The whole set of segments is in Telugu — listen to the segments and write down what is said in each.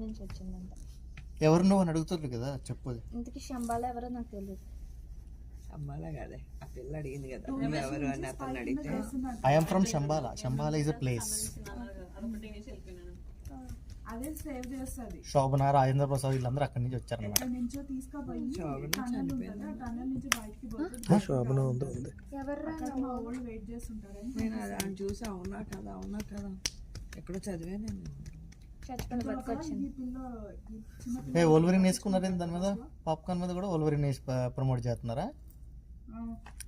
నుంచి వచ్చిందంట. ఎవరు నువ్వు అని అడుగుతుంది కదా, చెప్పు. ఇంతకీ శంబాల ఎవరో నాకు తెలియదు. శంబాల కాదే, ఆ పిల్ల అడిగింది కదా ఎవరు అని అతను అడిగితే I'm from Shambala. Shambala is a place. అదే సేవ్ చేస్తుంది. శోభన, రాజేంద్ర ప్రసాద్ వీళ్ళందరూ అక్కడి నుంచి వచ్చారన్నమాట. ఎక్కడి నుంచో తీసుకుపోయి టన్నల్ ఉంటుంది, ఆ టన్నల్ నుంచి బయటికి పోతే శోభన ఉంది. అక్కడ మా వాళ్ళు వెయిట్ చేస్తుంటారని నేను అది చూసి అవునా కదా ఎక్కడో చదివా నేను. చచ్చిపోయిన బతికొచ్చింది. ఈ పిల్ల ఈ చిన్న ఏ ఓల్వరిన్ వేసుకున్నారేంటి దాని మీద? పాప్కార్న్ మీద కూడా ఓల్వరిన్ వేసి ప్రమోట్ చేస్తున్నారా?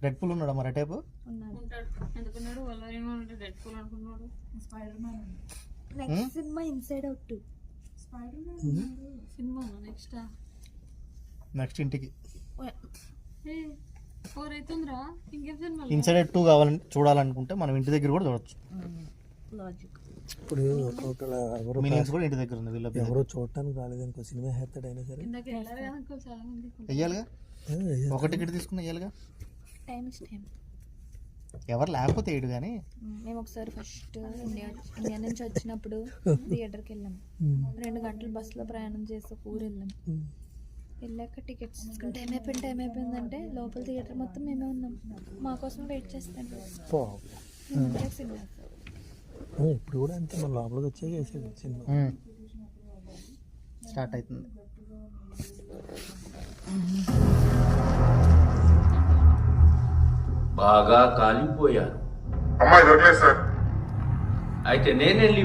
రెడ్ పుల్ ఉన్నాడా మరి టైపు? స్పైడర్ మ్యాన్ ఉంది. Next cinema inside out. Spider man cinema next ఇంటికి ఫోర్ అవుతుందిరా. ఇంకేం సినిమా ఇన్సైడ్ 2 కావాలని చూడాలనుకుంటే మనం ఇంటి దగ్గర కూడా చూడొచ్చు. లాజిక్. ఇప్పుడు ఎవరు మిలియన్స్ కూడా ఇంటి దగ్గర ఉంది. వీళ్ళ ఎవరో చూడటానికి రాలేదు అనుకో, సినిమా హెత్తడ్ అయినా సరే ఇందాక వెళ్ళారు కదా అనుకో చాలా మంది. వెయ్యాలిగా, ఒక టికెట్ తీసుకుని వెయ్యాలిగా. Time is time. ఎవరు లేకపోతే ఏడు కానీ. మేము ఒకసారి ఫస్ట్ ఇండియా నుంచి వచ్చినప్పుడు థియేటర్కి వెళ్ళాం. 2 గంటలు బస్సులో ప్రయాణం చేసి ఒక ఊరు వెళ్ళాం. వెళ్ళాక టికెట్స్ తీసుకుని టైం అయిపోయిందంటే లోపల థియేటర్ మొత్తం మేమే ఉన్నాం. మా కోసం వెయిట్ చేస్తాం. ఇప్పుడు కూడా అంతే, మన లోపలికి వచ్చే చేసేది సినిమా స్టార్ట్ అవుతుంది. బాగా కాలిపోయాను. అమ్మాయి దొరకలేదు సార్. అయితే నేనే